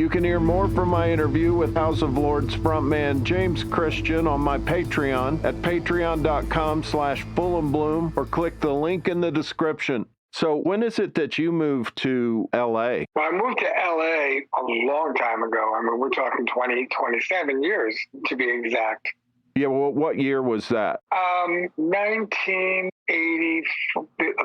You can hear more from my interview with House of Lords frontman James Christian on my Patreon at patreon.com/FulhamBloom or click the link in the description. So when is it that you moved to L.A.? Well, I moved to L.A. a long time ago. I mean, we're talking 27 years to be exact. Yeah, well, what year was that? 1980,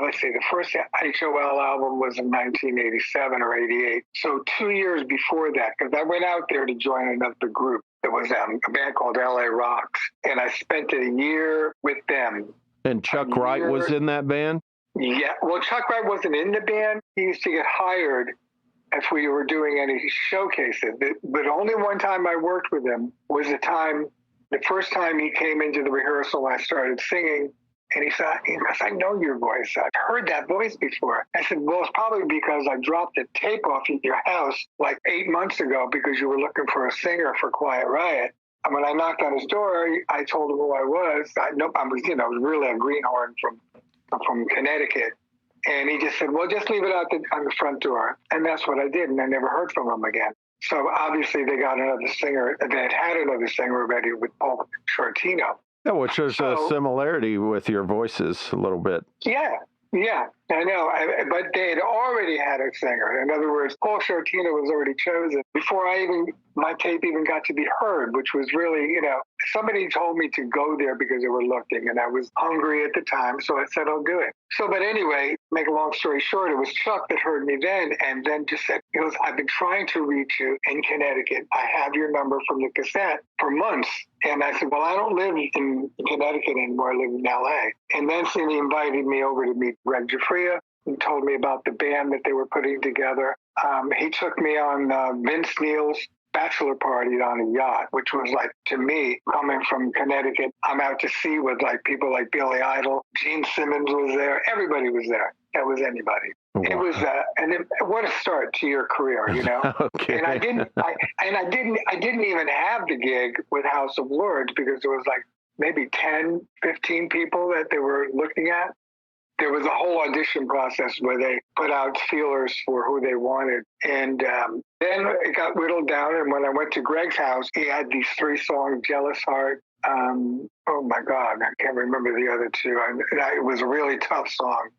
let's see, the first HOL album was in 1987 or 88. So 2 years before that, because I went out there to join another group. It was a band called LA Rocks, and I spent a year with them. And Chuck Wright was in that band? Yeah, well, Chuck Wright wasn't in the band. He used to get hired if we were doing any showcases. But only one time I worked with him was the first time he came into the rehearsal, I started singing, and he said, I know your voice. I've heard that voice before. I said, well, it's probably because I dropped the tape off at your house like 8 months ago because you were looking for a singer for Quiet Riot. And when I knocked on his door, I told him who I was. I was really a greenhorn from Connecticut. And he just said, well, just leave it out on the front door. And that's what I did. And I never heard from him again. So obviously they got another singer. They had another singer already with Paul Shortino. Yeah, which is a similarity with your voices a little bit. Yeah, I know. But they had already had a singer. In other words, Paul Shortino was already chosen before my tape even got to be heard, which was really, somebody told me to go there because they were looking, and I was hungry at the time, so I said, I'll do it. So, but anyway, make a long story short, it was Chuck that heard me then, and then just said, he goes, I've been trying to reach you in Connecticut. I have your number from the cassette for months. And I said, well, I don't live in Connecticut anymore. I live in L.A. And then he invited me over to meet Gregg Giuffria and told me about the band that they were putting together. He took me on Vince Neil's bachelor party on a yacht, which was like, to me, coming from Connecticut, I'm out to sea with like people like Billy Idol. Gene Simmons was there. Everybody was there. That was anybody. Wow. It was, what a start to your career, Okay. And I didn't even have the gig with House of Lords because there was like maybe 10, 15 people that they were looking at. There was a whole audition process where they put out feelers for who they wanted. And then it got whittled down. And when I went to Gregg's house, he had these 3 songs, Jealous Heart. Oh, my God, I can't remember the other 2. It was a really tough song.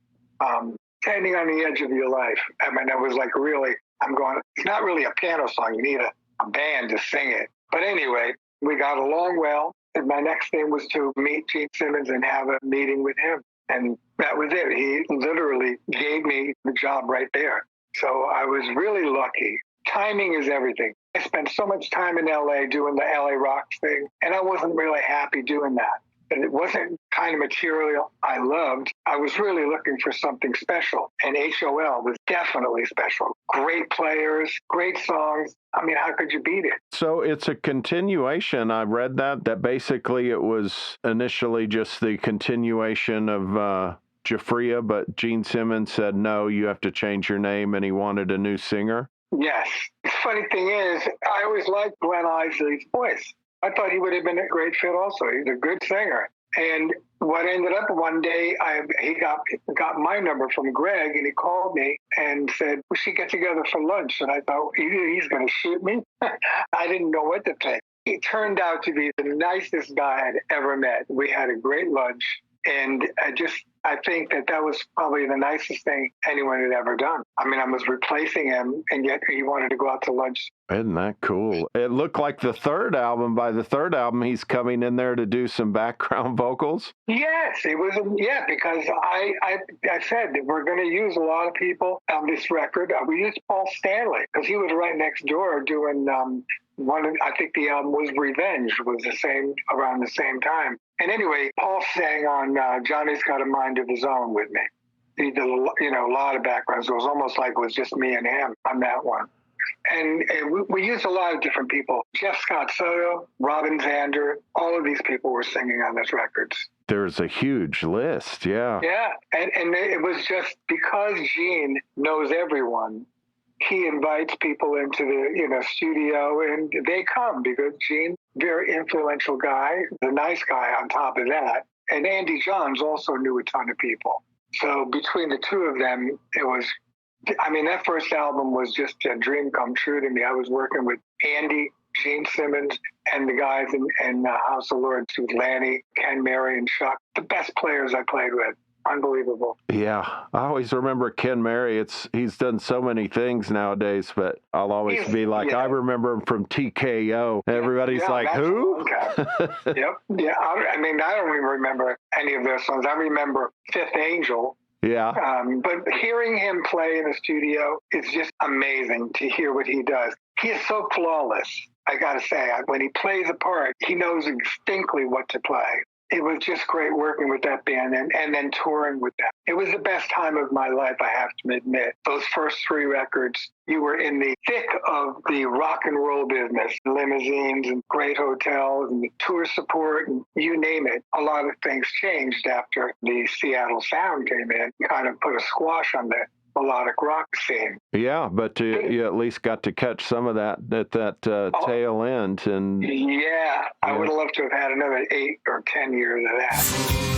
Standing on the Edge of Your Life. I mean, it was like really, it's not really a piano song. You need a band to sing it. But anyway, we got along well. And my next thing was to meet Gene Simmons and have a meeting with him. And that was it. He literally gave me the job right there. So I was really lucky. Timing is everything. I spent so much time in L.A. doing the LA Rocks thing, and I wasn't really happy doing that. And it wasn't kind of material I loved. I was really looking for something special, and HOL was definitely special. Great players, great songs. I mean, how could you beat it? So it's a continuation. I read that basically it was initially just the continuation of Giuffria, but Gene Simmons said, no, you have to change your name, and he wanted a new singer. Yes. The funny thing is, I always liked Glenn Isley's voice. I thought he would have been a great fit also. He's a good singer. And what ended up one day, he got my number from Gregg, and he called me and said, we should get together for lunch. And I thought, he's going to shoot me? I didn't know what to think. He turned out to be the nicest guy I'd ever met. We had a great lunch. And I think that was probably the nicest thing anyone had ever done. I mean, I was replacing him, and yet he wanted to go out to lunch. Isn't that cool? It looked like by the third album, he's coming in there to do some background vocals. Yes, it was. Yeah, because I said that we're going to use a lot of people on this record. We used Paul Stanley because he was right next door doing I think the album was Revenge, was around the same time. And anyway, Paul sang on Johnny's Got a Mind of His Own with me. He did a lot of backgrounds. It was almost like it was just me and him on that one. And we used a lot of different people. Jeff Scott Soto, Robin Zander, all of these people were singing on those records. There's a huge list, yeah. Yeah, and it was just because Gene knows everyone, he invites people into the studio, and they come because Gene, very influential guy, the nice guy on top of that. And Andy Johns also knew a ton of people. So between the two of them, it was I mean, that first album was just a dream come true to me. I was working with Andy, Gene Simmons, and the guys in House of Lords with Lanny, Ken, Mary, and Chuck. The best players I played with. Unbelievable. Yeah, I always remember Ken Mary. He's done so many things nowadays, but I'll always be like, I remember him from TKO. Everybody's like, who? Yep. Yeah. I mean, I don't even remember any of their songs. I remember Fifth Angel. Yeah. But hearing him play in the studio is just amazing to hear what he does. He is so flawless. I got to say, when he plays a part, he knows distinctly what to play. It was just great working with that band and then touring with them. It was the best time of my life, I have to admit. Those first 3 records, you were in the thick of the rock and roll business, limousines and great hotels and tour support and you name it. A lot of things changed after the Seattle sound came in, kind of put a squash on the melodic rock scene. Yeah, but you at least got to catch some of that at that tail end. And yeah, I would have loved to have had another 8 or 10 years of that.